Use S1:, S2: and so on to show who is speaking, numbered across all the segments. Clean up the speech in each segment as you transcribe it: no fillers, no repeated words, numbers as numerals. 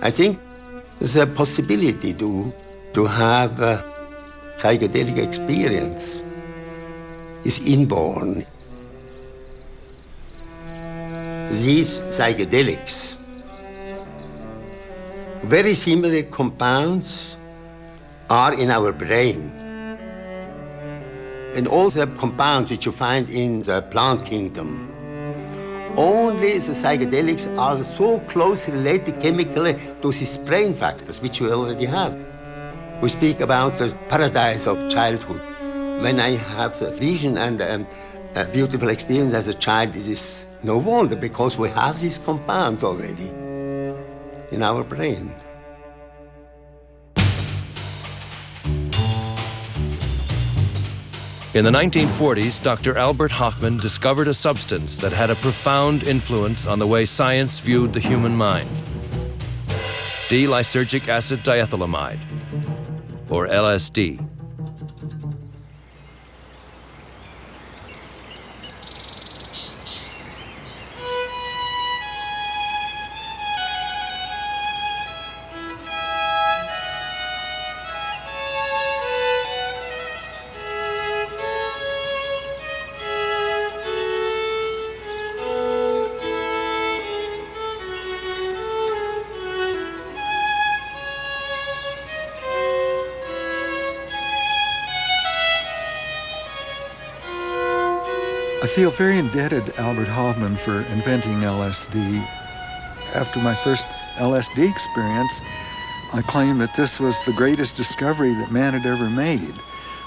S1: I think there's a possibility to have a psychedelic experience. It's inborn. These psychedelics, very similar compounds are in our brain. And all the compounds which you find in the plant kingdom, only the psychedelics are so closely related chemically to these brain factors which we already have. We speak about the paradise of childhood. When I have the vision and a beautiful experience as a child, it is no wonder, because we have these compounds already in our brain.
S2: In the 1940s, Dr. Albert Hofmann discovered a substance that had a profound influence on the way science viewed the human mind. D-lysergic acid diethylamide, or LSD.
S3: I feel very indebted to Albert Hofmann for inventing LSD. After my first LSD experience, I claim that this was the greatest discovery that man had ever made.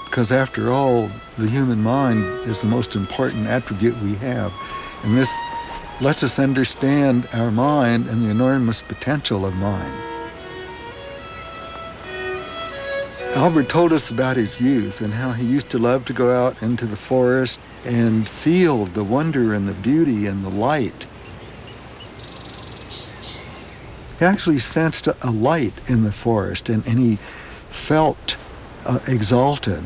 S3: Because after all, the human mind is the most important attribute we have. And this lets us understand our mind and the enormous potential of mind. Albert told us about his youth and how he used to love to go out into the forest and feel the wonder and the beauty and the light. He actually sensed a light in the forest, and he felt exalted.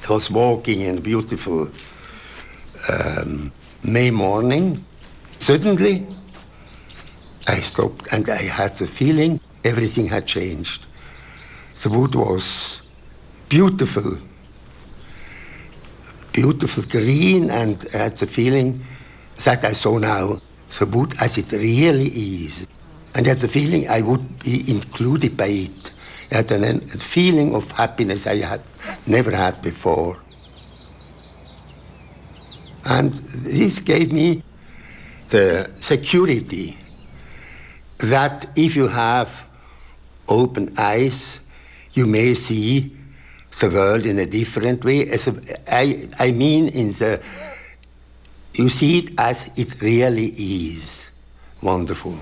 S1: I was walking in a beautiful May morning. Suddenly, I stopped and I had the feeling everything had changed. The wood was beautiful, beautiful green, and I had the feeling that I saw now the wood as it really is. And I had the feeling I would be included by it. I had a feeling of happiness I had never had before. And this gave me the security that if you have open eyes, you may see the world in a different way. I mean, you see it as it really is. Wonderful.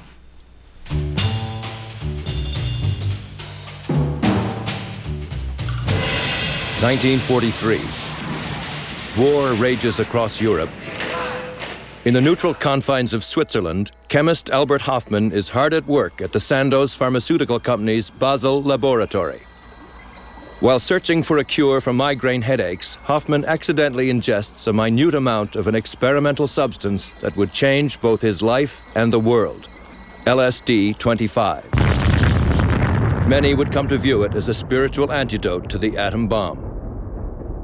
S2: 1943. War rages across Europe. In the neutral confines of Switzerland, chemist Albert Hofmann is hard at work at the Sandoz Pharmaceutical Company's Basel laboratory. While searching for a cure for migraine headaches, Hofmann accidentally ingests a minute amount of an experimental substance that would change both his life and the world, LSD-25. Many would come to view it as a spiritual antidote to the atom bomb.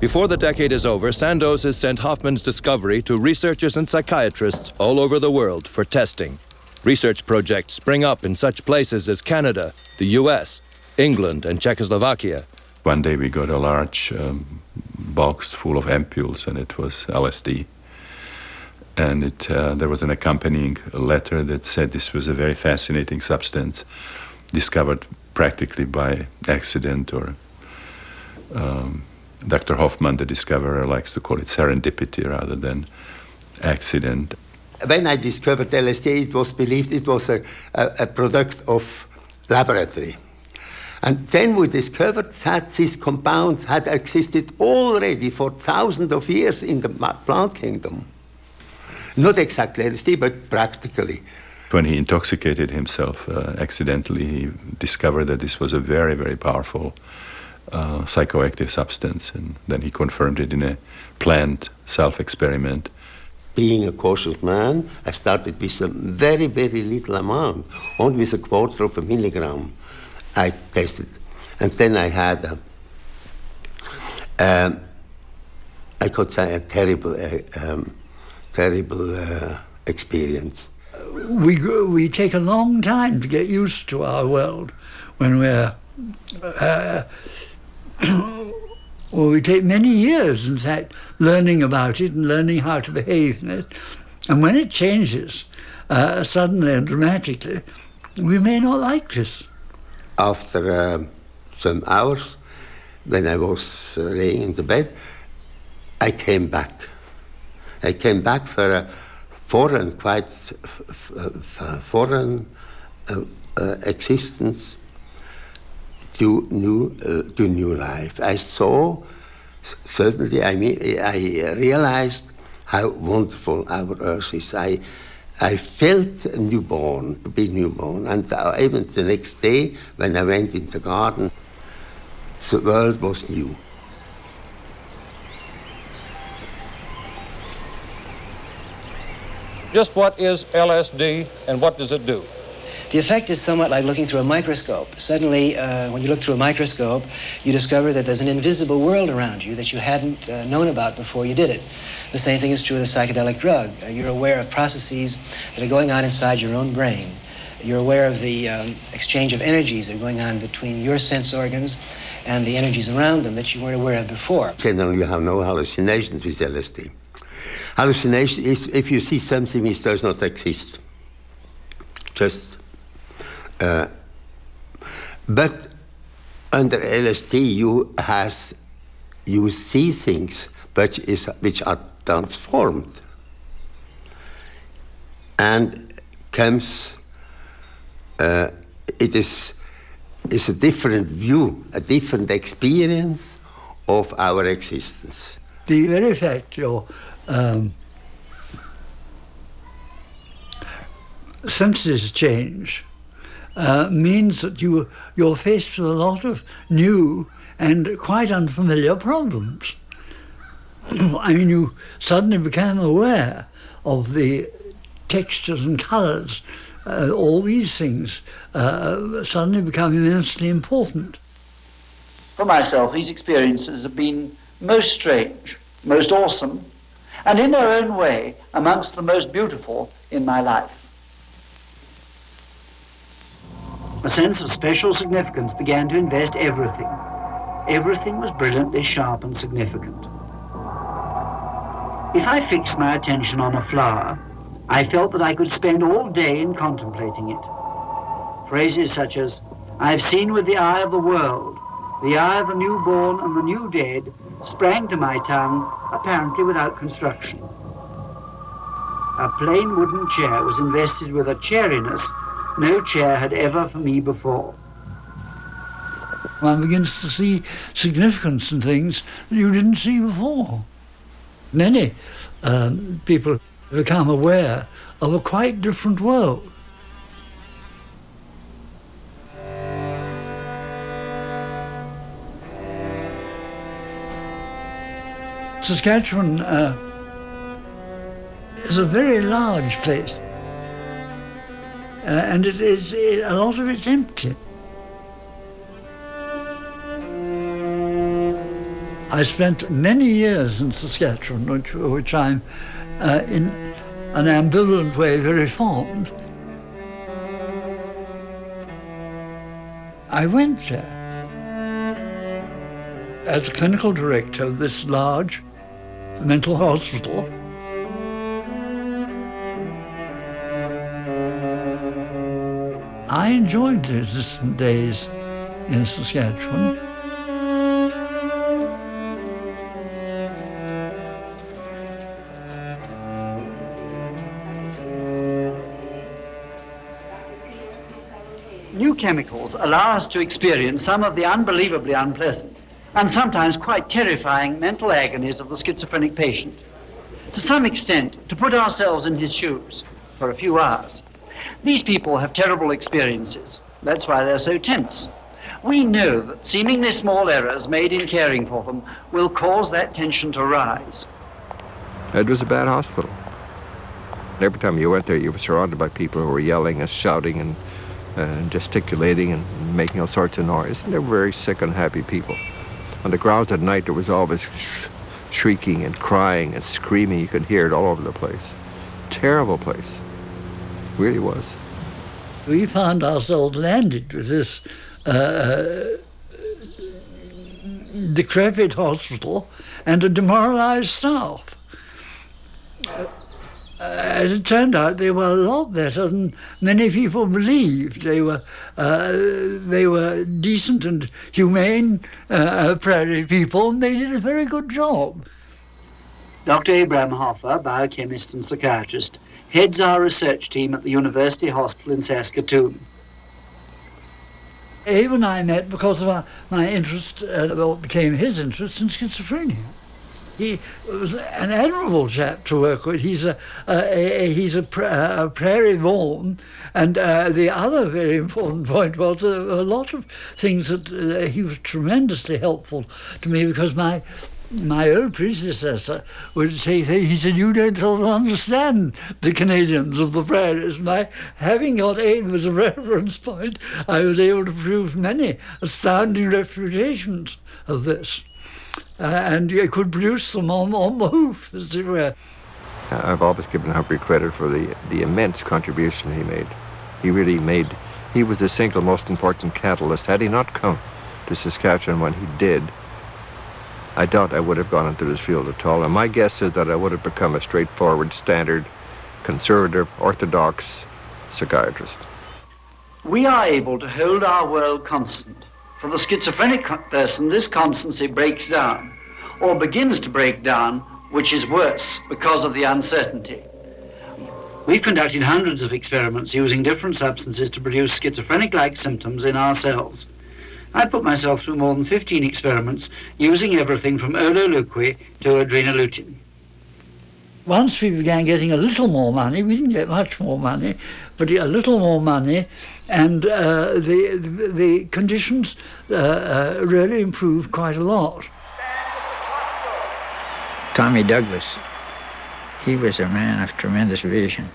S2: Before the decade is over, Sandoz has sent Hofmann's discovery to researchers and psychiatrists all over the world for testing. Research projects spring up in such places as Canada, the US, England, and Czechoslovakia.
S4: One day we got a large box full of ampules, and it was LSD. And there was an accompanying letter that said this was a very fascinating substance, discovered practically by accident, or Dr. Hofmann, the discoverer, likes to call it serendipity rather than accident.
S1: When I discovered LSD, it was believed it was a product of laboratory. And then we discovered that these compounds had existed already for thousands of years in the plant kingdom. Not exactly LSD, but practically.
S4: When he intoxicated himself accidentally, he discovered that this was a very, very powerful psychoactive substance, and then he confirmed it in a planned self-experiment.
S1: being a cautious man, I started with a very, very little amount, only with a quarter of a milligram. I tested. And then I had I could say a terrible experience.
S5: We take a long time to get used to our world when we're well, we take many years, in fact, learning about it and learning how to behave in it. And when it changes suddenly and dramatically, we may not like this.
S1: After some hours, when I was laying in the bed, I came back. I came back for a foreign, quite foreign existence to new life. I saw, certainly, I realized how wonderful our Earth is. I felt newborn, to be newborn, and even the next day, when I went in the garden, the world was new.
S6: Just what is LSD and what does it do?
S7: The effect is somewhat like looking through a microscope. Suddenly, when you look through a microscope, you discover that there's an invisible world around you that you hadn't known about before you did it. The same thing is true with a psychedelic drug. You're aware of processes that are going on inside your own brain. You're aware of the exchange of energies that are going on between your sense organs and the energies around them that you weren't aware of before.
S1: Generally, you have no hallucinations with LSD. Hallucination is if you see something which does not exist. Just. But under LSD, you see things which are transformed, and comes. It is a different view, a different experience of our existence.
S5: The very fact your senses change means that you're faced with a lot of new and quite unfamiliar problems. I mean, you suddenly become aware of the textures and colours. All these things suddenly become immensely important.
S8: For myself, these experiences have been most strange, most awesome, and in their own way, amongst the most beautiful in my life. A sense of special significance began to invest everything. Everything was brilliantly sharp and significant. If I fixed my attention on a flower, I felt that I could spend all day in contemplating it. Phrases such as, "I've seen with the eye of the world," "the eye of the newborn and the new dead," sprang to my tongue, apparently without construction. A plain wooden chair was invested with a chairiness no chair had ever for me before.
S5: One begins to see significance in things that you didn't see before. Many people become aware of a quite different world. Saskatchewan is a very large place, and a lot of it's empty. I spent many years in Saskatchewan, which I'm in an ambivalent way very fond. I went there as clinical director of this large mental hospital. I enjoyed the distant days in Saskatchewan.
S8: New chemicals allow us to experience some of the unbelievably unpleasant and sometimes quite terrifying mental agonies of the schizophrenic patient. To some extent, to put ourselves in his shoes for a few hours. These people have terrible experiences. That's why they're so tense. We know that seemingly small errors made in caring for them will cause that tension to rise.
S9: It was a bad hospital. And every time you went there, you were surrounded by people who were yelling and shouting and gesticulating and making all sorts of noise. And they were very sick, unhappy people. On the grounds at night, there was always shrieking and crying and screaming. You could hear it all over the place. Terrible place. It really was.
S5: We found ourselves landed with this decrepit hospital and a demoralized staff. As it turned out, they were a lot better than many people believed. They were decent and humane prairie people, and they did a very good job.
S8: Dr. Abraham Hoffer, biochemist and psychiatrist, heads our research team at the University Hospital in Saskatoon.
S5: Abe and I met because of my interest, what became his interest in schizophrenia. He was an admirable chap to work with. He's a prairie born, and the other very important point was a lot of things that he was tremendously helpful to me, because my old predecessor would say, he said, you don't sort of understand the Canadians of the prairies. And having got Abe as a reference point, I was able to prove many astounding refutations of this. And you could produce them on the hoof, as it were.
S9: I've always given Humphrey credit for the immense contribution he made. He was the single most important catalyst. Had he not come to Saskatchewan when he did, I doubt I would have gone into this field at all. And my guess is that I would have become a straightforward, standard, conservative, orthodox psychiatrist.
S8: We are able to hold our world constant. For the schizophrenic person, this constancy breaks down, or begins to break down, which is worse because of the uncertainty. We've conducted hundreds of experiments using different substances to produce schizophrenic-like symptoms in ourselves. I put myself through more than 15 experiments using everything from ololuqui to adrenalutin.
S5: Once we began getting a little more money, we didn't get much more money, but a little more money, and the conditions really improved quite a lot.
S10: Tommy Douglas, he was a man of tremendous vision.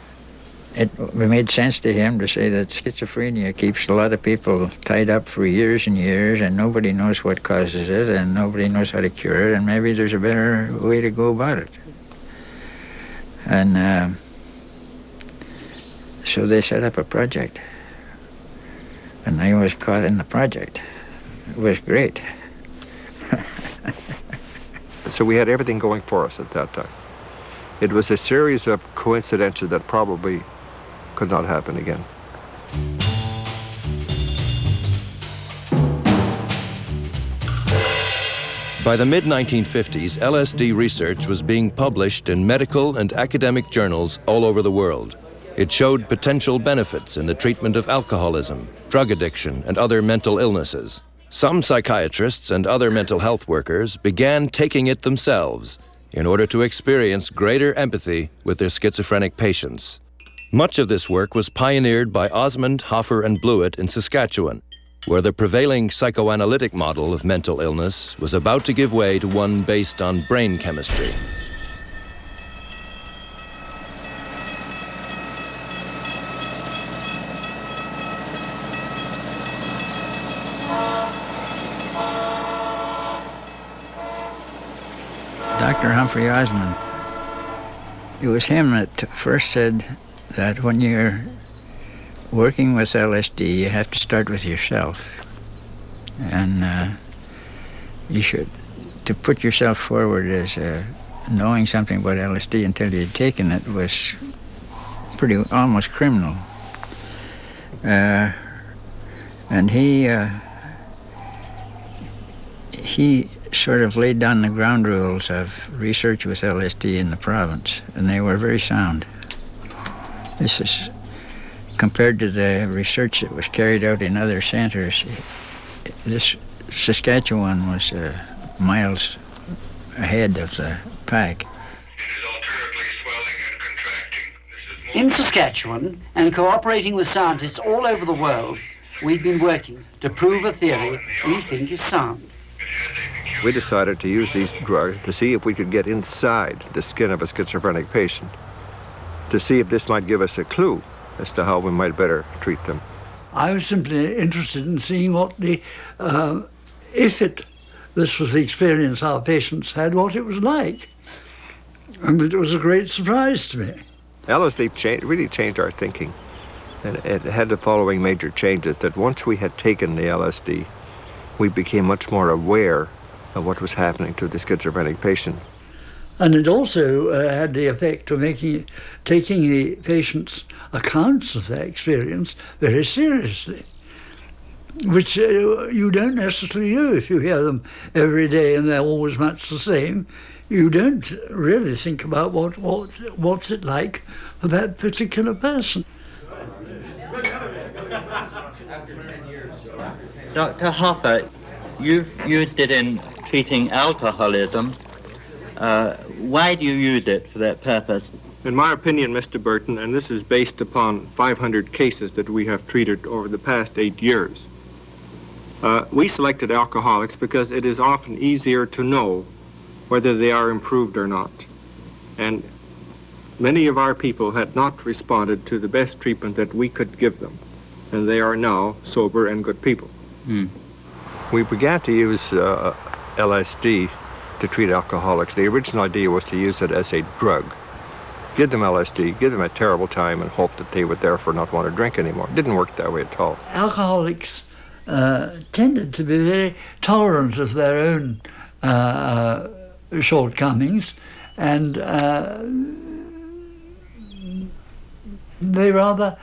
S10: It made sense to him to say that schizophrenia keeps a lot of people tied up for years and years, and nobody knows what causes it, and nobody knows how to cure it, and maybe there's a better way to go about it. And so they set up a project, and I was caught in the project. It was great.
S9: So we had everything going for us at that time. It was a series of coincidences that probably could not happen again.
S2: By the mid-1950s, LSD research was being published in medical and academic journals all over the world. It showed potential benefits in the treatment of alcoholism, drug addiction, and other mental illnesses. Some psychiatrists and other mental health workers began taking it themselves in order to experience greater empathy with their schizophrenic patients. Much of this work was pioneered by Osmond, Hoffer, and Blewett in Saskatchewan, where the prevailing psychoanalytic model of mental illness was about to give way to one based on brain chemistry.
S10: Dr. Humphrey Osmond, it was him that first said that when you're working with LSD, you have to start with yourself. And you should, to put yourself forward as knowing something about LSD until you'd taken it was almost criminal. And he sort of laid down the ground rules of research with LSD in the province, and they were very sound. This is compared to the research that was carried out in other centers. This Saskatchewan was miles ahead of the pack.
S8: In Saskatchewan, and cooperating with scientists all over the world, we've been working to prove a theory we think is sound.
S9: We decided to use these drugs to see if we could get inside the skin of a schizophrenic patient. to see if this might give us a clue as to how we might better treat them.
S5: I was simply interested in seeing what this was the experience our patients had, what it was like. And it was a great surprise to me.
S9: LSD really changed our thinking. And it had the following major changes, that once we had taken the LSD, we became much more aware of what was happening to the schizophrenic patient.
S5: And it also had the effect of taking the patient's accounts of their experience very seriously, which you don't necessarily do if you hear them every day and they're always much the same. You don't really think about what's it like for that particular person.
S11: Dr. Hoffer, you've used it in treating alcoholism. Why do you use it for that purpose?
S12: In my opinion, Mr. Burton, and this is based upon 500 cases that we have treated over the past 8 years, we selected alcoholics because it is often easier to know whether they are improved or not. And many of our people had not responded to the best treatment that we could give them, and they are now sober and good people.
S9: We began to use LSD to treat alcoholics. The original idea was to use it as a drug. Give them LSD, give them a terrible time, and hope that they would therefore not want to drink anymore. It didn't work that way at all.
S5: Alcoholics tended to be very tolerant of their own shortcomings, and they rather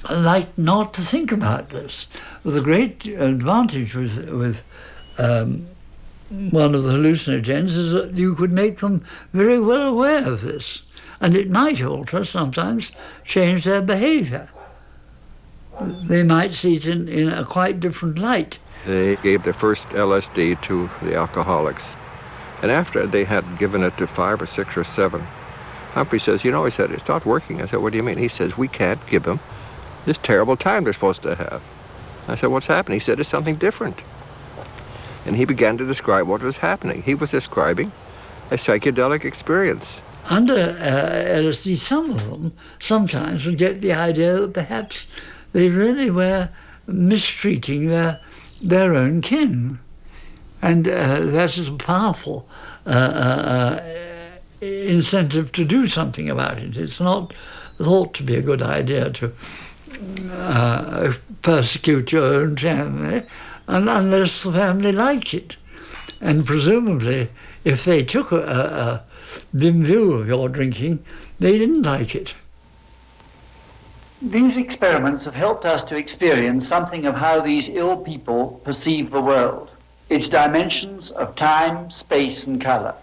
S5: like not to think about this. The great advantage with one of the hallucinogens is that you could make them very well aware of this, and it might alter, sometimes change their behavior. They might see it in a quite different light.
S9: They gave their first LSD to the alcoholics, and after they had given it to 5 or 6 or 7, Humphrey says, you know, he said, it's not working. I said, what do you mean? He says, we can't give them this terrible time they're supposed to have. I said, what's happening? He said, it's something different. And he began to describe what was happening. He was describing a psychedelic experience.
S5: Under LSD, some of them sometimes would get the idea that perhaps they really were mistreating their own kin. And that is a powerful incentive to do something about it. It's not thought to be a good idea to persecute your own family unless the family like it. And presumably, if they took a dim view of your drinking, they didn't like it.
S8: These experiments have helped us to experience something of how these ill people perceive the world, its dimensions of time, space, and color.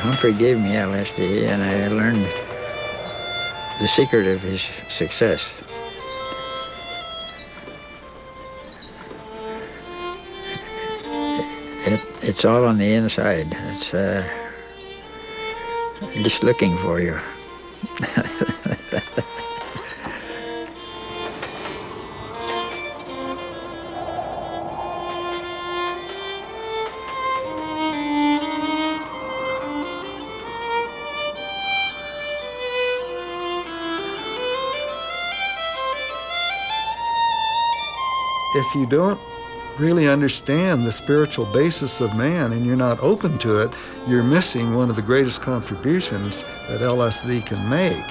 S10: Humphrey gave me LSD, and I learned the secret of his success. It's all on the inside. It's just looking for you.
S3: If you don't really understand the spiritual basis of man and you're not open to it, you're missing one of the greatest contributions that LSD can make.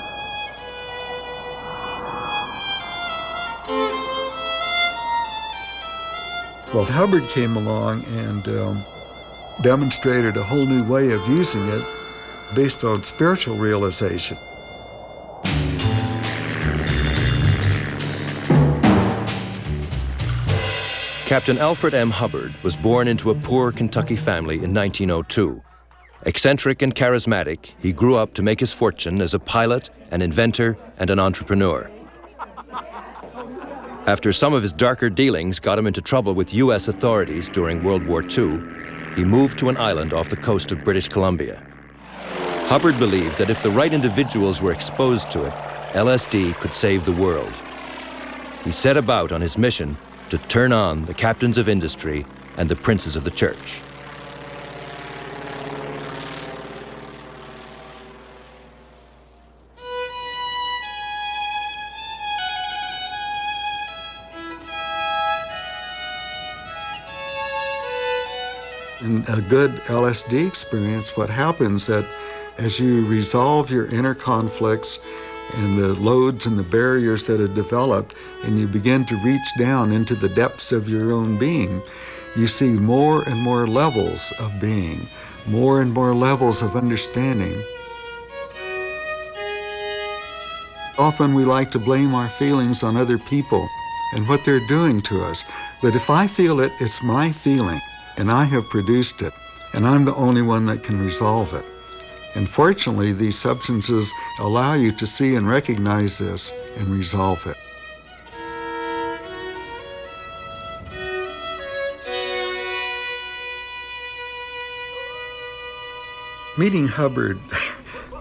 S3: Well, Hubbard came along and demonstrated a whole new way of using it based on spiritual realization.
S2: Captain Alfred M. Hubbard was born into a poor Kentucky family in 1902. Eccentric and charismatic, he grew up to make his fortune as a pilot, an inventor, and an entrepreneur. After some of his darker dealings got him into trouble with U.S. authorities during World War II, he moved to an island off the coast of British Columbia. Hubbard believed that if the right individuals were exposed to it, LSD could save the world. he set about on his mission to turn on the captains of industry and the princes of the church.
S3: In a good LSD experience, what happens that as you resolve your inner conflicts and the loads and the barriers that have developed, and you begin to reach down into the depths of your own being, you see more and more levels of being, more and more levels of understanding. Often we like to blame our feelings on other people and what they're doing to us. But if I feel it, it's my feeling, and I have produced it, and I'm the only one that can resolve it. And fortunately, these substances allow you to see and recognize this and resolve it. Meeting Hubbard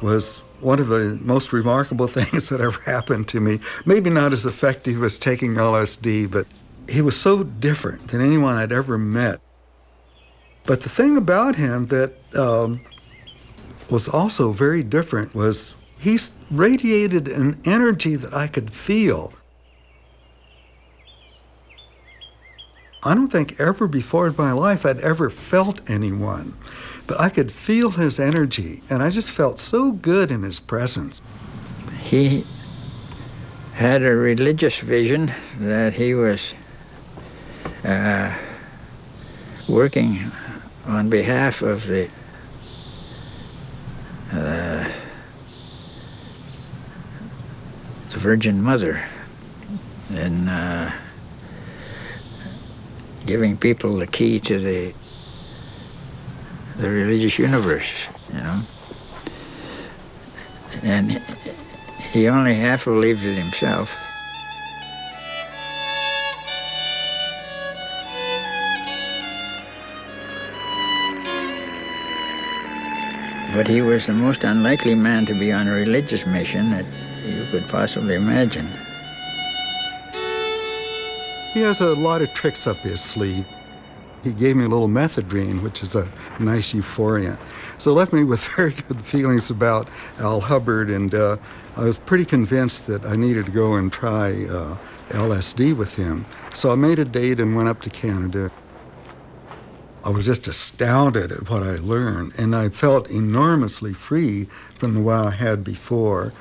S3: was one of the most remarkable things that ever happened to me. Maybe not as effective as taking LSD, but he was so different than anyone I'd ever met. But the thing about him that was also very different was he radiated an energy that I could feel. I don't think ever before in my life I'd ever felt anyone, but I could feel his energy, and I just felt so good in his presence.
S10: He had a religious vision that he was working on behalf of the Virgin Mother and giving people the key to the religious universe, you know. And he only half believed it himself. But he was the most unlikely man to be on a religious mission that you could possibly imagine.
S3: He has a lot of tricks up his sleeve. He gave me a little methadone, which is a nice euphoria. So it left me with very good feelings about Al Hubbard, and I was pretty convinced that I needed to go and try LSD with him. So I made a date and went up to Canada. I was just astounded at what I learned, and I felt enormously free from the way I had before.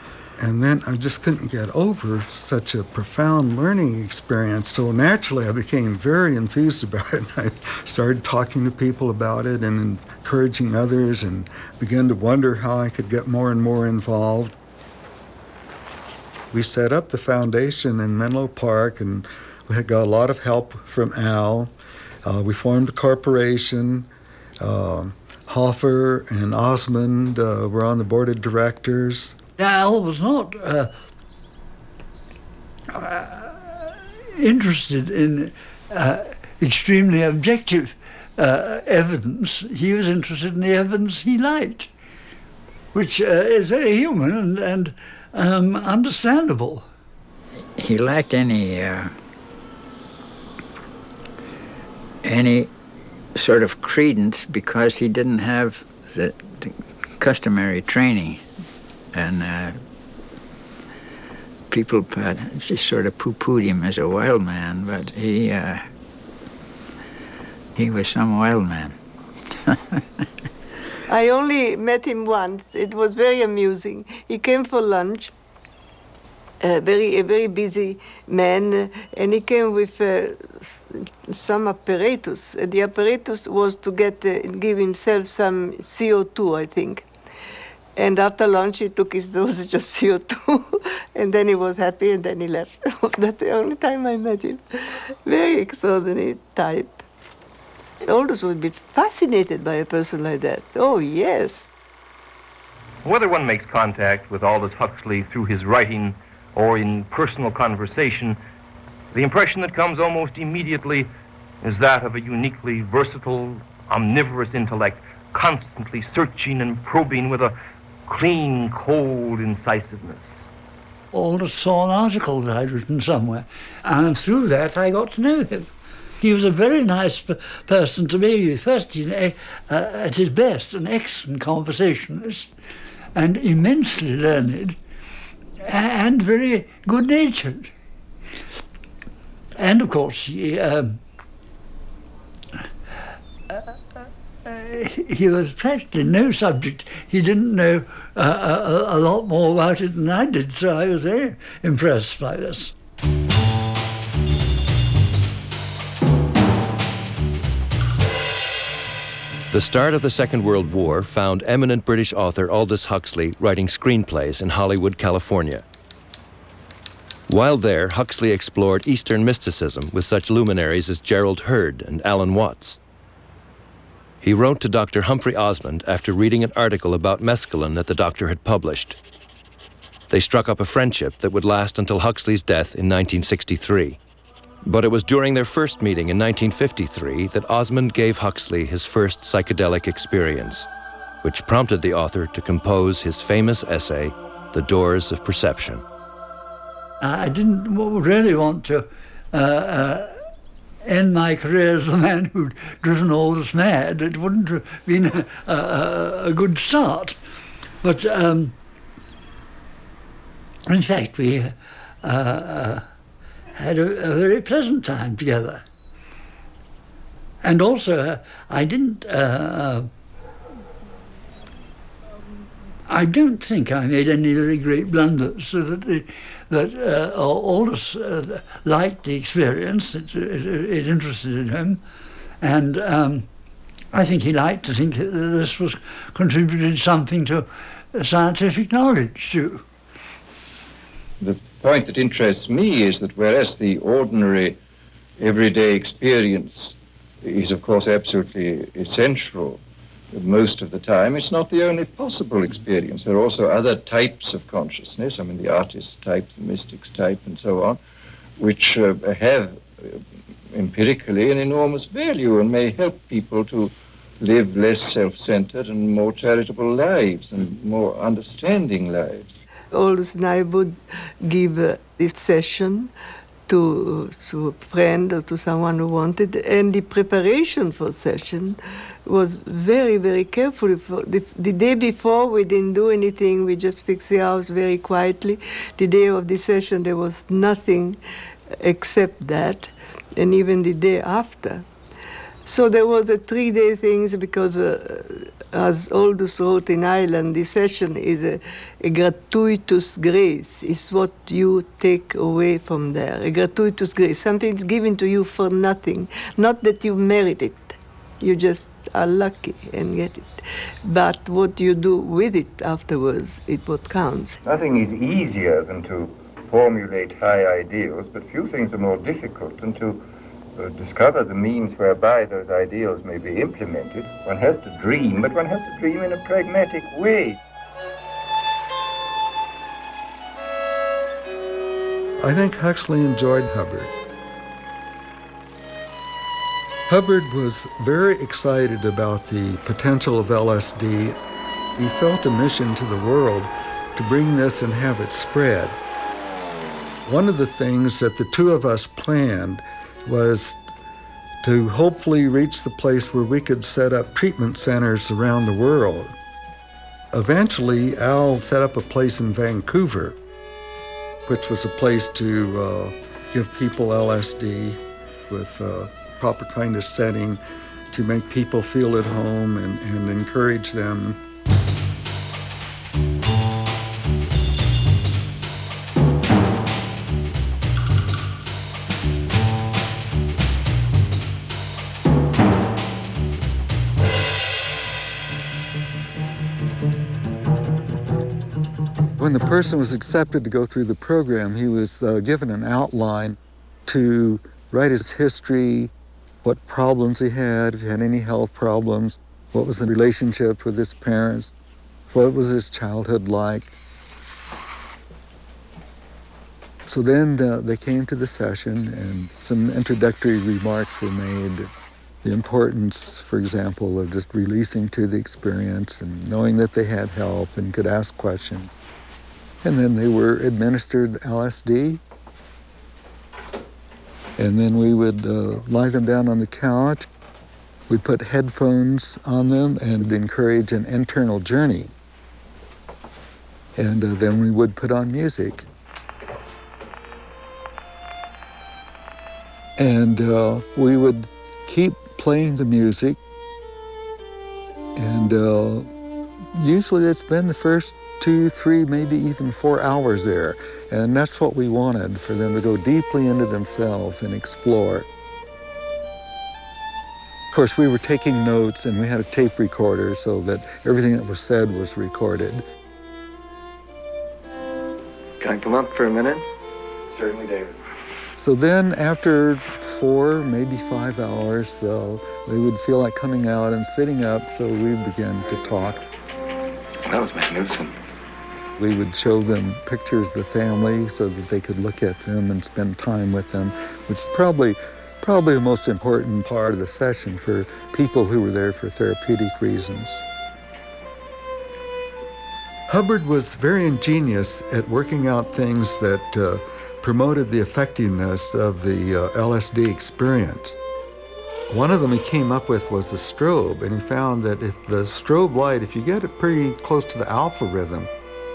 S3: And then I just couldn't get over such a profound learning experience. So naturally, I became very enthused about it. I started talking to people about it and encouraging others, and began to wonder how I could get more and more involved. We set up the foundation in Menlo Park, and we had got a lot of help from Al. We formed a corporation. Hoffer and Osmond were on the board of directors.
S5: Al was not interested in extremely objective evidence. He was interested in the evidence he liked, which is very human and understandable.
S10: He lacked any sort of credence because he didn't have the customary training. And people just sort of poo-pooed him as a wild man, but he was some wild man.
S13: I only met him once. It was very amusing. He came for lunch, a very busy man, and he came with some apparatus. The apparatus was to give himself some CO2, I think. And after lunch, he took his dosage of CO2, and then he was happy, and then he left. That's the only time I met him. Very extraordinary type. Aldous would be fascinated by a person like that. Oh, yes.
S14: Whether one makes contact with Aldous Huxley through his writing or in personal conversation, the impression that comes almost immediately is that of a uniquely versatile, omnivorous intellect, constantly searching and probing with a clean, cold incisiveness.
S5: Aldous saw an article that I'd written somewhere, and through that I got to know him. He was a very nice person to me. First, at his best, an excellent conversationalist, and immensely learned, and very good-natured. And of course, he was practically no subject. He didn't know a lot more about it than I did, so I was very impressed by this.
S2: The start of the Second World War found eminent British author Aldous Huxley writing screenplays in Hollywood, California. While there, Huxley explored Eastern mysticism with such luminaries as Gerald Heard and Alan Watts. He wrote to Dr. Humphrey Osmond after reading an article about mescaline that the doctor had published. They struck up a friendship that would last until Huxley's death in 1963. But it was during their first meeting in 1953 that Osmond gave Huxley his first psychedelic experience, which prompted the author to compose his famous essay, The Doors of Perception.
S5: I didn't really want to end my career as the man who'd driven Aldous mad. It wouldn't have been a good start. But in fact, we had a very pleasant time together. And also, I don't think I made any very great blunders, so that Aldous liked the experience. It interested him, and I think he liked to think that this was contributed something to scientific knowledge too.
S15: The point that interests me is that whereas the ordinary everyday experience is of course absolutely essential most of the time, it's not the only possible experience. There are also other types of consciousness, I mean the artist type, the mystics type and so on, which have empirically an enormous value and may help people to live less self-centered and more charitable lives and more understanding lives.
S13: Aldous and I would give this session to a friend or to someone who wanted, and the preparation for session was very, very careful. The day before we didn't do anything, we just fixed the house very quietly. The day of the session there was nothing except that, and even the day after. So there was a 3-day thing because, as Aldous wrote in Ireland, the session is a gratuitous grace. It's what you take away from there, a gratuitous grace. Something is given to you for nothing. Not that you merit it. You just are lucky and get it. But what you do with it afterwards is what counts.
S14: Nothing is easier than to formulate high ideals, but few things are more difficult than to discover the means whereby those ideals may be implemented. One has to dream, but one has to dream in a pragmatic way.
S3: I think Huxley enjoyed Hubbard. Hubbard was very excited about the potential of LSD. He felt a mission to the world to bring this and have it spread. One of the things that the two of us planned was to hopefully reach the place where we could set up treatment centers around the world. Eventually, Al set up a place in Vancouver, which was a place to give people LSD with a proper kind of setting to make people feel at home and encourage them. When the person was accepted to go through the program, he was given an outline to write his history, what problems he had, if he had any health problems, what was the relationship with his parents, what was his childhood like. So then they came to the session and some introductory remarks were made. The importance, for example, of just releasing to the experience and knowing that they had help and could ask questions. And then they were administered LSD. And then we would lie them down on the couch. We'd put headphones on them and encourage an internal journey. And then we would put on music. And we would keep playing the music. And usually it's been the first 2, 3, maybe even 4 hours there. And that's what we wanted, for them to go deeply into themselves and explore. Of course, we were taking notes, and we had a tape recorder so that everything that was said was recorded.
S16: Can I come up for a minute? Certainly, David.
S3: So then, after 4, maybe 5 hours, they would feel like coming out and sitting up, so we began to talk.
S16: That was magnificent.
S3: We would show them pictures of the family so that they could look at them and spend time with them, which is probably the most important part of the session for people who were there for therapeutic reasons. Hubbard was very ingenious at working out things that promoted the effectiveness of the LSD experience. One of them he came up with was the strobe, and he found that if the strobe light, if you get it pretty close to the alpha rhythm,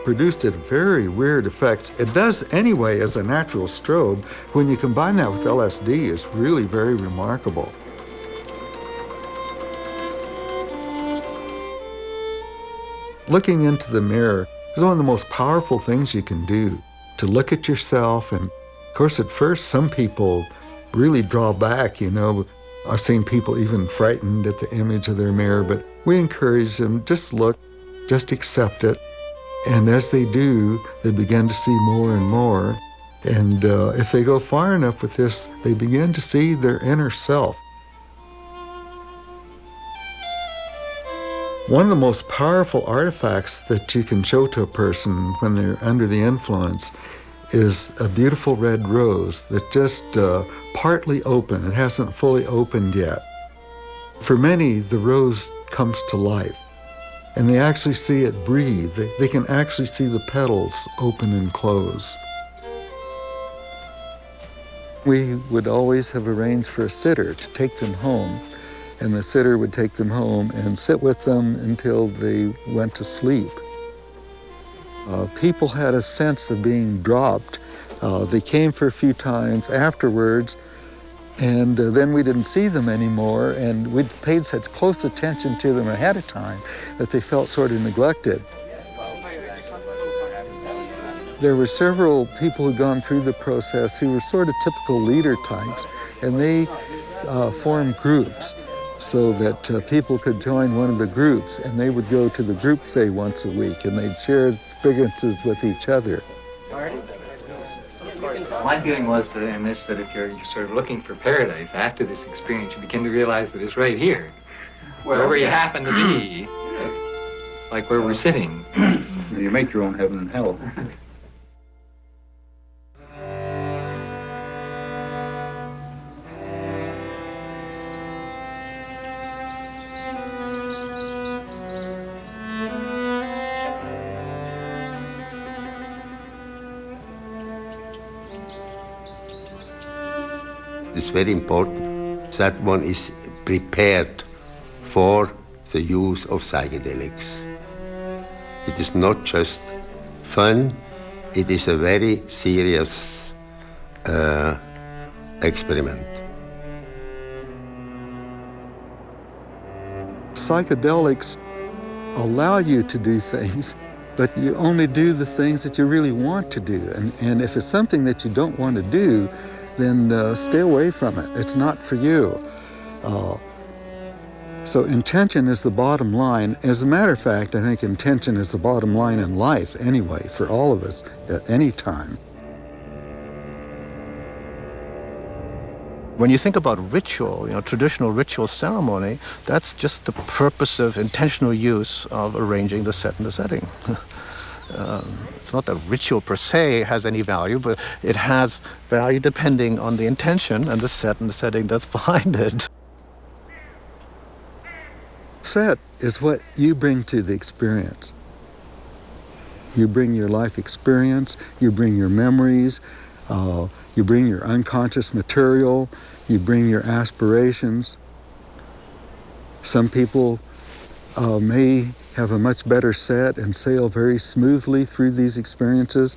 S3: produced a very weird effects. It does anyway as a natural strobe. When you combine that with LSD, it's really very remarkable. Looking into the mirror is one of the most powerful things you can do, to look at yourself. And of course, at first, some people really draw back, you know. I've seen people even frightened at the image of their mirror, but we encourage them, just look, just accept it. And as they do, they begin to see more and more. And if they go far enough with this, they begin to see their inner self. One of the most powerful artifacts that you can show to a person when they're under the influence is a beautiful red rose that's just partly open. It hasn't fully opened yet. For many, the rose comes to life, and they actually see it breathe. They can actually see the petals open and close. We would always have arranged for a sitter to take them home, and the sitter would take them home and sit with them until they went to sleep. People had a sense of being dropped. They came for a few times afterwards, and then we didn't see them anymore, and we'd paid such close attention to them ahead of time that they felt sort of neglected. There were several people who'd gone through the process who were sort of typical leader types, and they formed groups so that people could join one of the groups, and they would go to the group, say, once a week, and they'd share experiences with each other.
S17: My feeling was in this that if you're sort of looking for paradise after this experience, you begin to realize that it's right here, wherever you happen to be, like where we're sitting.
S15: You make your own heaven and hell.
S1: It's very important that one is prepared for the use of psychedelics. It is not just fun, it is a very serious experiment.
S3: Psychedelics allow you to do things, but you only do the things that you really want to do. And if it's something that you don't want to do, then stay away from it. It's not for you. So intention is the bottom line. As a matter of fact, I think intention is the bottom line in life anyway, for all of us at any time.
S18: When you think about ritual, traditional ritual ceremony, that's just the purpose of intentional use of arranging the set and the setting. It's not that ritual per se has any value, but it has value depending on the intention and the set and the setting that's behind it. Set is what you bring to the experience.
S3: You bring your life experience, you bring your memories, you bring your unconscious material, you bring your aspirations. Some people may have a much better set and sail very smoothly through these experiences.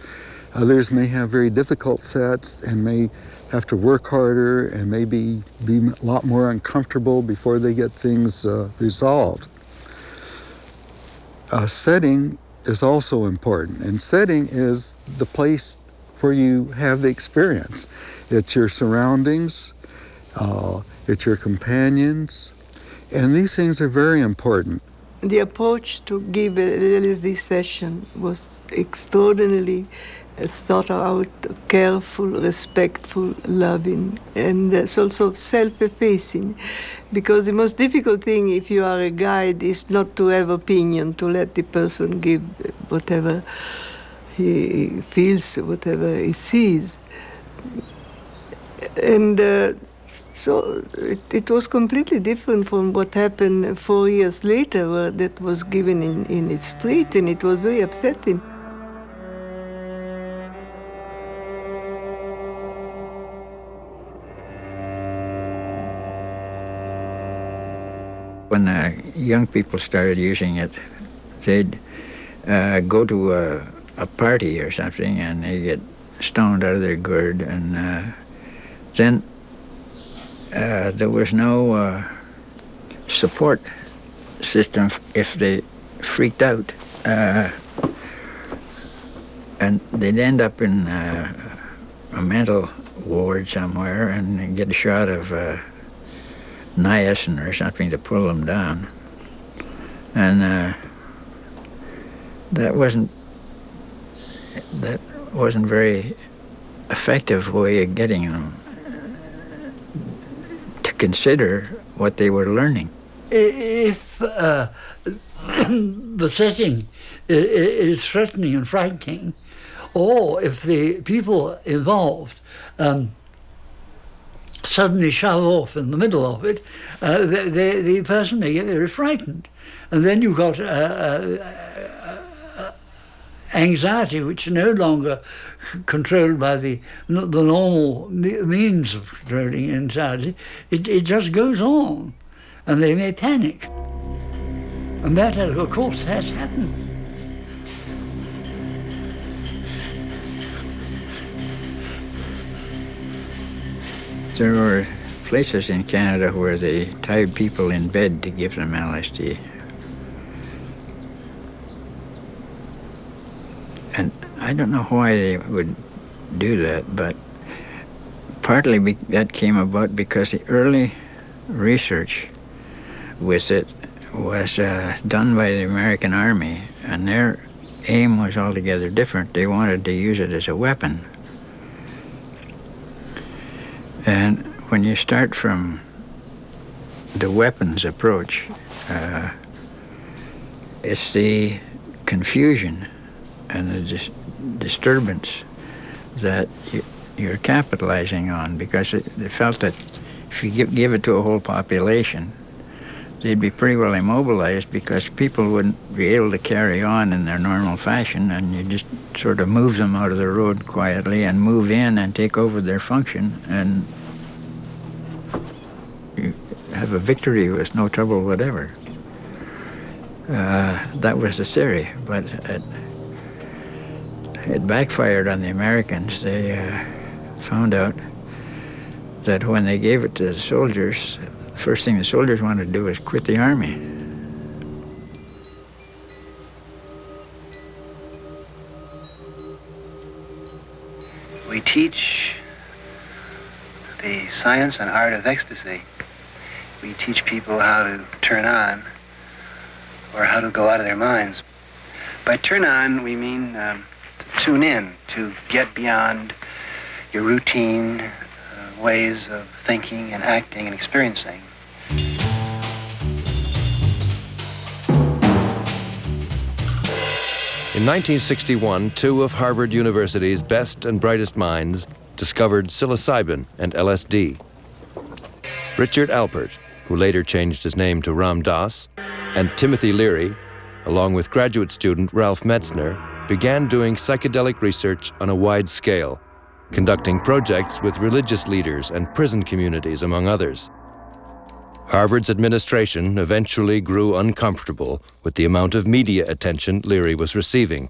S3: Others may have very difficult sets and may have to work harder and maybe be a lot more uncomfortable before they get things resolved. Setting is also important, and setting is the place where you have the experience. It's your surroundings, it's your companions, and these things are very important.
S13: The approach to give a LSD session was extraordinarily thought out, careful, respectful, loving, and it's also self-effacing, because the most difficult thing if you are a guide is not to have opinion, to let the person give whatever he feels, whatever he sees. And so it was completely different from what happened 4 years later, where that was given in its street, and it was very upsetting.
S10: When young people started using it, they'd go to a party or something and they get stoned out of their gourd, and then there was no support system if they freaked out, and they'd end up in a mental ward somewhere and get a shot of niacin or something to pull them down, and that wasn't very effective way of getting them to consider what they were learning.
S5: If the setting is threatening and frightening, or if the people involved suddenly shove off in the middle of it, the person may get very frightened. And then you've got anxiety, which is no longer controlled by the normal means of controlling anxiety. It just goes on, and they may panic. And that, of course, has happened.
S10: There were places in Canada where they tied people in bed to give them LSD. And I don't know why they would do that, but partly that came about because the early research with it was done by the American Army, and their aim was altogether different. They wanted to use it as a weapon. And when you start from the weapons approach, it's the confusion and the disturbance that you're capitalizing on, because they felt that if you give it to a whole population, they'd be pretty well immobilized, because people wouldn't be able to carry on in their normal fashion, and you just sort of move them out of the road quietly and move in and take over their function, and you have a victory with no trouble whatever. That was the theory, but it backfired on the Americans. They found out that when they gave it to the soldiers, the first thing the soldiers wanted to do was quit the army.
S7: We teach the science and art of ecstasy. We teach people how to turn on or how to go out of their minds. By turn on, we mean to tune in, to get beyond your routine ways of thinking and acting and experiencing.
S2: In 1961, two of Harvard University's best and brightest minds discovered psilocybin and LSD. Richard Alpert, who later changed his name to Ram Dass, and Timothy Leary, along with graduate student Ralph Metzner, began doing psychedelic research on a wide scale, conducting projects with religious leaders and prison communities, among others. Harvard's administration eventually grew uncomfortable with the amount of media attention Leary was receiving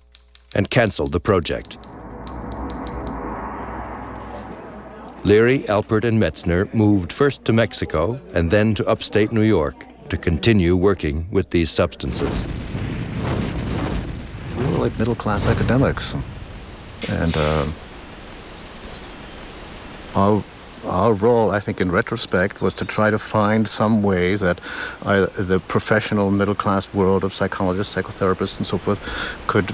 S2: and canceled the project. Leary, Alpert, and Metzner moved first to Mexico and then to upstate New York to continue working with these substances.
S18: We were like middle-class academics, and our role, I think, in retrospect, was to try to find some way that the professional middle-class world of psychologists, psychotherapists, and so forth could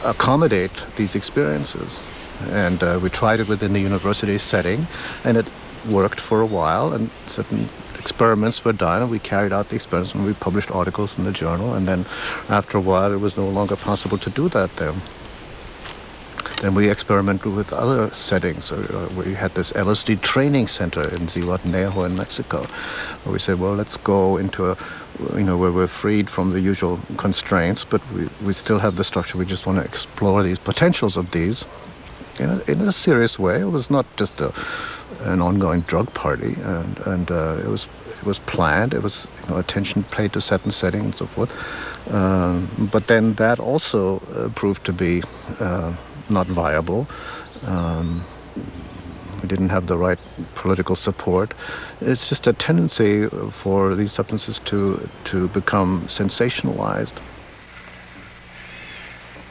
S18: accommodate these experiences. And we tried it within the university setting, and it worked for a while, and certain experiments were done, and we carried out the experiments, and we published articles in the journal, and then after a while it was no longer possible to do that there. Then we experimented with other settings. We had this LSD training center in Zihuatanejo in Mexico, where we said, well, let's go into a, where we're freed from the usual constraints, but we still have the structure. We just want to explore these potentials of these in a serious way. It was not just an ongoing drug party, and it was planned. It was attention paid to certain settings and so forth. But then that also proved to be not viable. We didn't have the right political support. It's just a tendency for these substances to become sensationalized.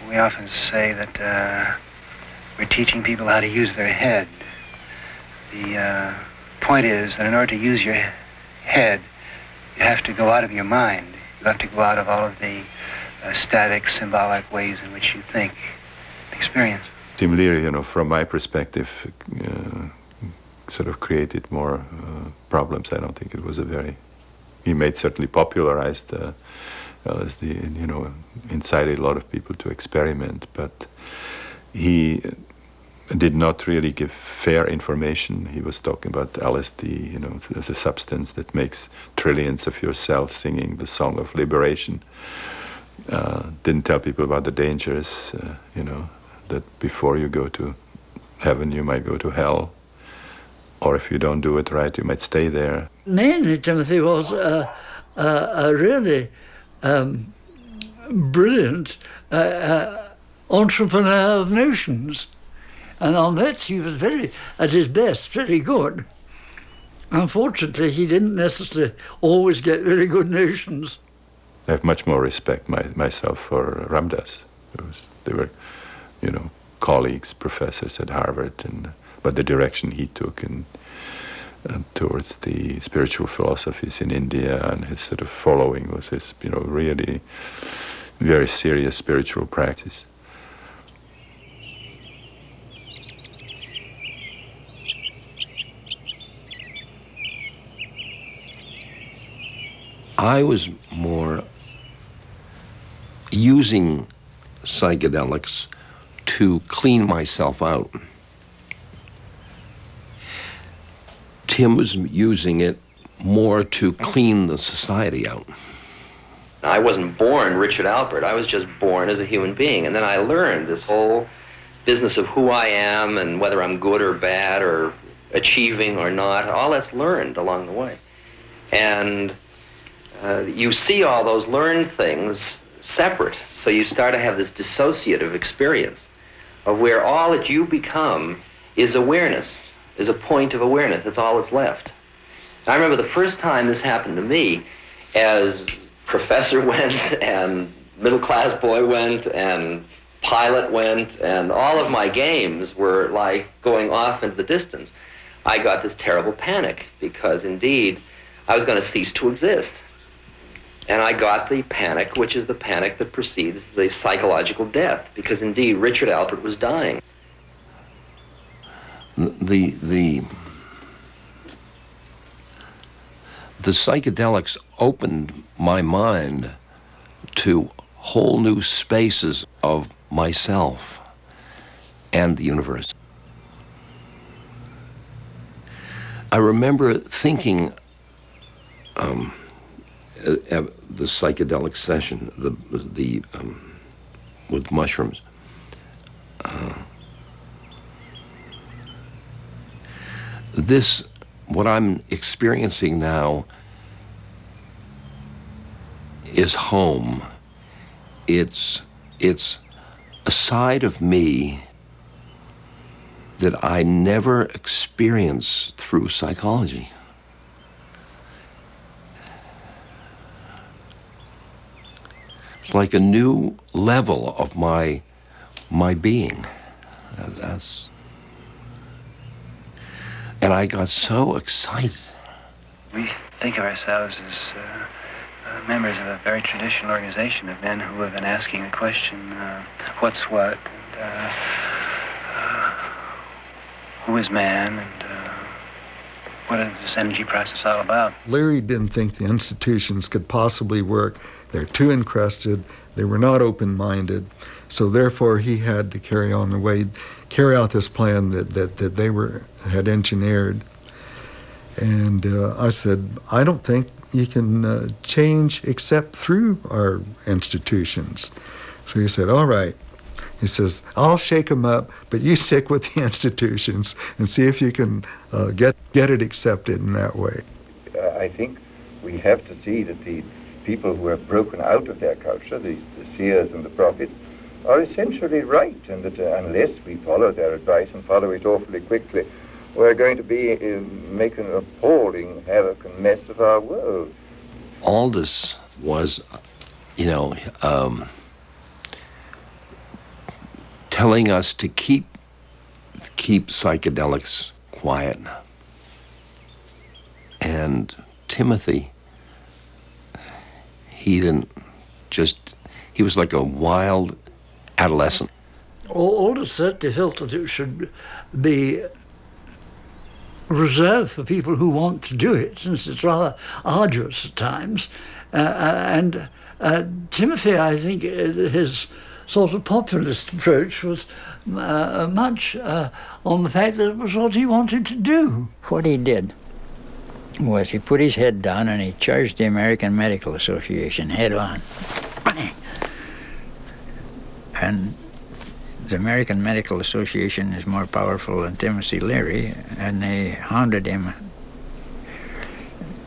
S7: We often say that we're teaching people how to use their head. The point is that in order to use your head, you have to go out of your mind. You have to go out of all of the static, symbolic ways in which you think, experience.
S4: Tim Leary, from my perspective, sort of created more problems. I don't think it was he certainly popularized LSD, incited a lot of people to experiment, but he did not really give fair information. He was talking about LSD, as a substance that makes trillions of your cells singing the song of liberation. Didn't tell people about the dangers, that before you go to heaven, you might go to hell. Or if you don't do it right, you might stay there.
S5: Mainly, Timothy was a really brilliant entrepreneur of notions. And on that he was at his best, very good. Unfortunately, he didn't necessarily always get very good notions.
S4: I have much more respect myself for Ramdas. They were, colleagues, professors at Harvard, but the direction he took towards the spiritual philosophies in India and his sort of following was his, really very serious spiritual practice.
S19: I was more using psychedelics to clean myself out. Tim was using it more to clean the society out.
S20: I wasn't born Richard Albert. I was just born as a human being. And then I learned this whole business of who I am and whether I'm good or bad or achieving or not. All that's learned along the way. And you see all those learned things separate. So you start to have this dissociative experience of where all that you become is awareness, is a point of awareness. That's all that's left. I remember the first time this happened to me, as professor went and middle-class boy went and pilot went and all of my games were like going off into the distance. I got this terrible panic because indeed I was going to cease to exist. And I got the panic, which is the panic that precedes the psychological death, because indeed Richard Albert was dying.
S19: The psychedelics opened my mind to whole new spaces of myself and the universe. I remember thinking at the psychedelic session, the with mushrooms. What I'm experiencing now is home. It's a side of me that I never experienced through psychology. It's like a new level of my being. And I got so excited.
S21: We think of ourselves as members of a very traditional organization of men who have been asking the question, what's what, and who is man, and what is this energy process all about?
S3: Larry didn't think the institutions could possibly work. They're too encrusted. They were not open-minded. So therefore, he had to carry out this plan that they had engineered. And I said, I don't think you can change except through our institutions. So he said, all right. He says, I'll shake them up, but you stick with the institutions and see if you can get it accepted in that way.
S15: I think we have to see that the people who have broken out of their culture, the seers and the prophets, are essentially right, and that unless we follow their advice and follow it awfully quickly, we're going to be making an appalling havoc and mess of our world.
S19: Aldous was, telling us to keep psychedelics quiet. And Timothy, he was like a wild adolescent.
S5: Aldous certainly felt that it should be reserved for people who want to do it, since it's rather arduous at times. And Timothy, I think, his sort of populist approach was much on the fact that it was what he wanted to do.
S10: What he did was he put his head down and he charged the American Medical Association head on. And the American Medical Association is more powerful than Timothy Leary, and they hounded him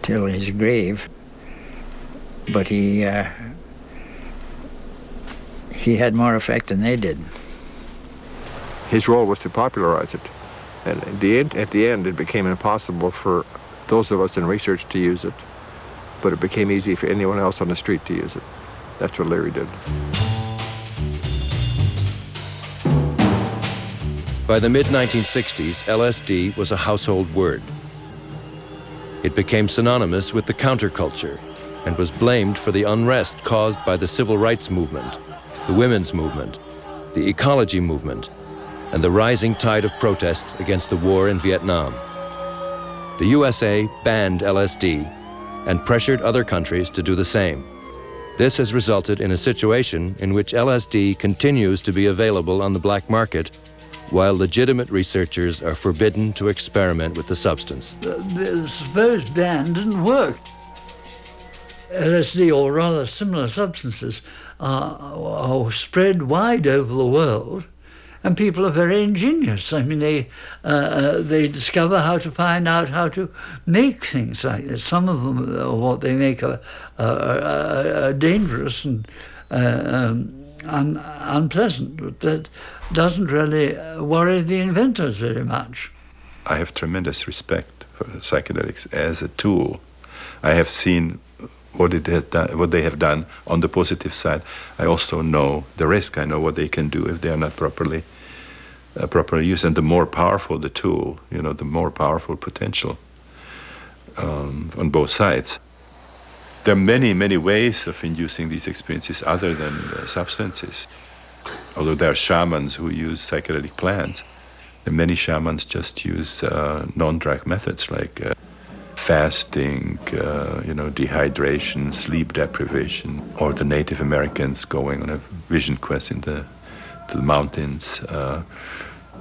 S10: till his grave. But he had more effect than they did.
S9: His role was to popularize it. And at the end, it became impossible for those of us in research to use it, but it became easy for anyone else on the street to use it. That's what Larry did.
S2: By the mid-1960s, LSD was a household word. It became synonymous with the counterculture and was blamed for the unrest caused by the civil rights movement, the women's movement, the ecology movement, and the rising tide of protest against the war in Vietnam. The USA banned LSD and pressured other countries to do the same. This has resulted in a situation in which LSD continues to be available on the black market, while legitimate researchers are forbidden to experiment with the substance.
S5: The supposed ban didn't work. LSD, or rather similar substances, are spread wide over the world, and people are very ingenious. I mean, they discover how to find out how to make things like this. Some of them, what they make, are dangerous and unpleasant, but that doesn't really worry the inventors very much.
S4: I have tremendous respect for psychedelics as a tool. I have seen what they have done on the positive side. I also know the risk. I know what they can do if they are not properly used. And the more powerful the tool, the more powerful potential on both sides. There are many, many ways of inducing these experiences other than substances. Although there are shamans who use psychedelic plants, and many shamans just use non-drug methods like fasting, dehydration, sleep deprivation, or the Native Americans going on a vision quest in the mountains.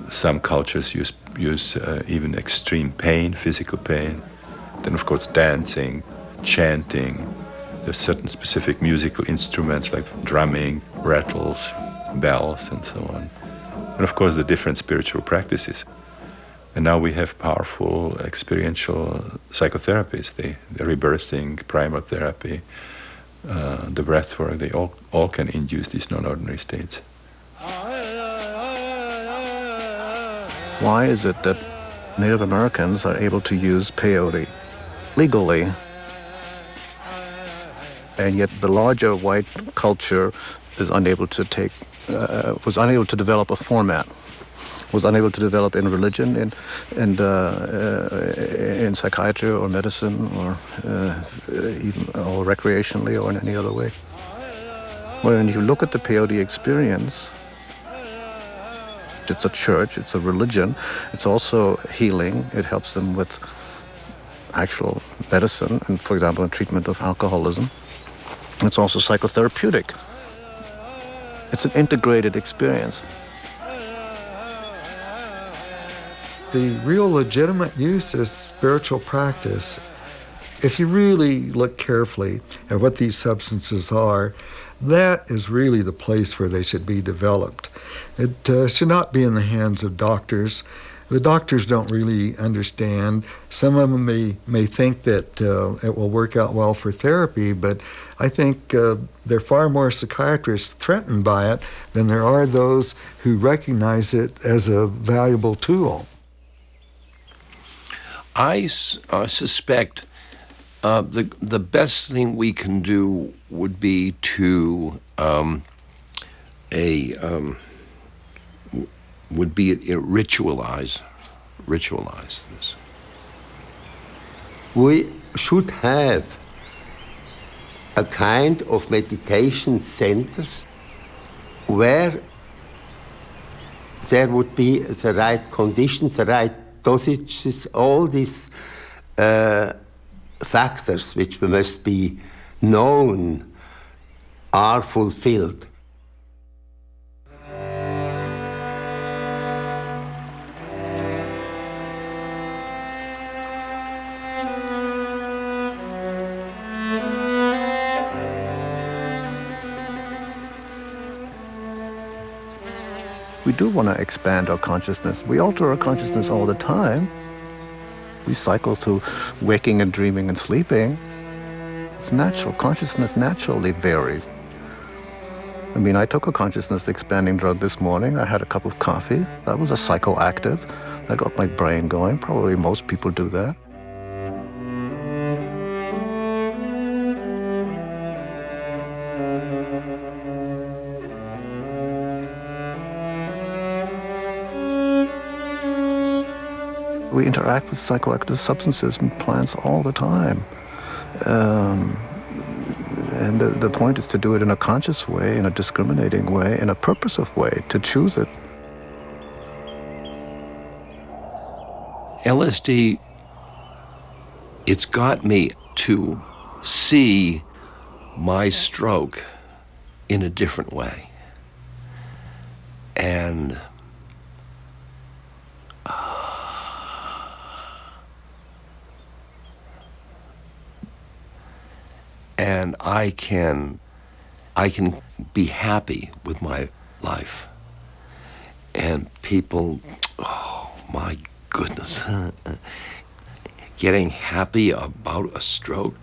S4: Some cultures use even extreme pain, physical pain. Then, of course, dancing, chanting. There's certain specific musical instruments like drumming, rattles, bells and so on. And of course the different spiritual practices. And now we have powerful experiential psychotherapies, the rebirthing, primal therapy, the breathwork, they all can induce these non-ordinary states.
S18: Why is it that Native Americans are able to use peyote legally, and yet the larger white culture is unable to was unable to develop a format, was unable to develop in religion, in psychiatry or medicine, or even or recreationally or in any other way? When you look at the peyote experience, it's a church, it's a religion, it's also healing. It helps them with actual medicine, and for example, in treatment of alcoholism. It's also psychotherapeutic. It's an integrated experience.
S3: The real legitimate use is spiritual practice. If you really look carefully at what these substances are, that is really the place where they should be developed. It should not be in the hands of doctors. The doctors don't really understand. Some of them may think that it will work out well for therapy, but I think there are far more psychiatrists threatened by it than there are those who recognize it as a valuable tool.
S19: I suspect the best thing we can do would be to ritualize this.
S1: We should have a kind of meditation centers where there would be the right conditions, the right dosages, all these factors which must be known are fulfilled.
S18: We do want to expand our consciousness. We alter our consciousness all the time. We cycle through waking and dreaming and sleeping. It's natural. Consciousness naturally varies. I mean, I took a consciousness expanding drug this morning. I had a cup of coffee. That was a psychoactive. That got my brain going. Probably most people do that. We interact with psychoactive substances and plants all the time. And the point is to do it in a conscious way, in a discriminating way, in a purposive way, to choose it.
S19: LSD, it's got me to see my stroke in a different way. And I can be happy with my life. And people, oh my goodness, getting happy about a stroke,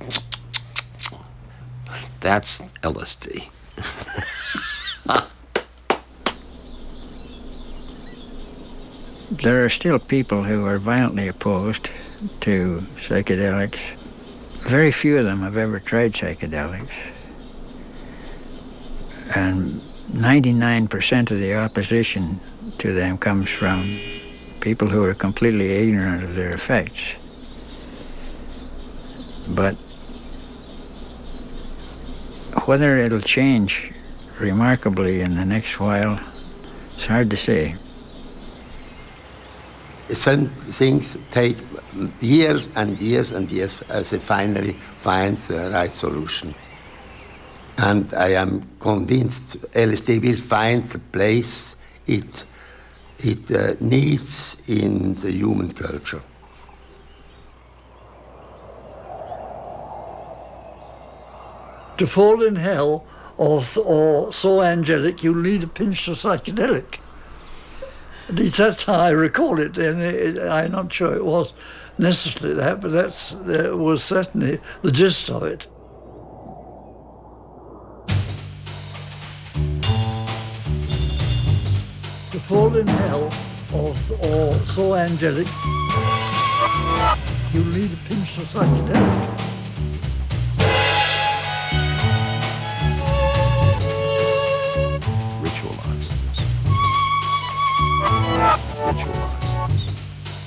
S19: that's LSD.
S10: There are still people who are violently opposed to psychedelics. Very few of them have ever tried psychedelics. And 99% of the opposition to them comes from people who are completely ignorant of their effects. But whether it'll change remarkably in the next while, it's hard to say.
S1: Some things take years and years and years as they finally find the right solution. And I am convinced LSD will find the place it needs in the human culture.
S5: To fall in hell or so angelic you'll need a pinch of psychedelic. At least that's how I recall it, and I'm not sure it was necessarily that, but that was certainly the gist of it. To fall in hell or so angelic, you'll need a pinch of psychedelic.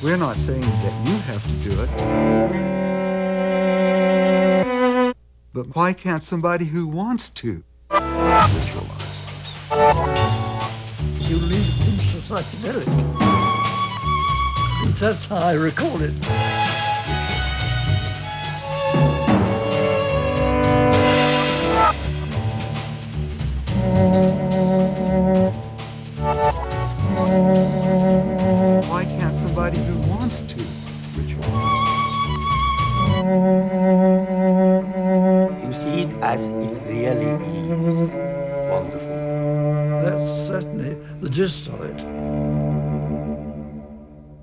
S3: We're not saying that you have to do it. But why can't somebody who wants to ritualize?
S5: You need a pinch of psychedelic. That's how I recall it.
S3: Why can't somebody who wants to ritualize?
S1: You see it as it really is. Wonderful.
S5: That's certainly the gist of it.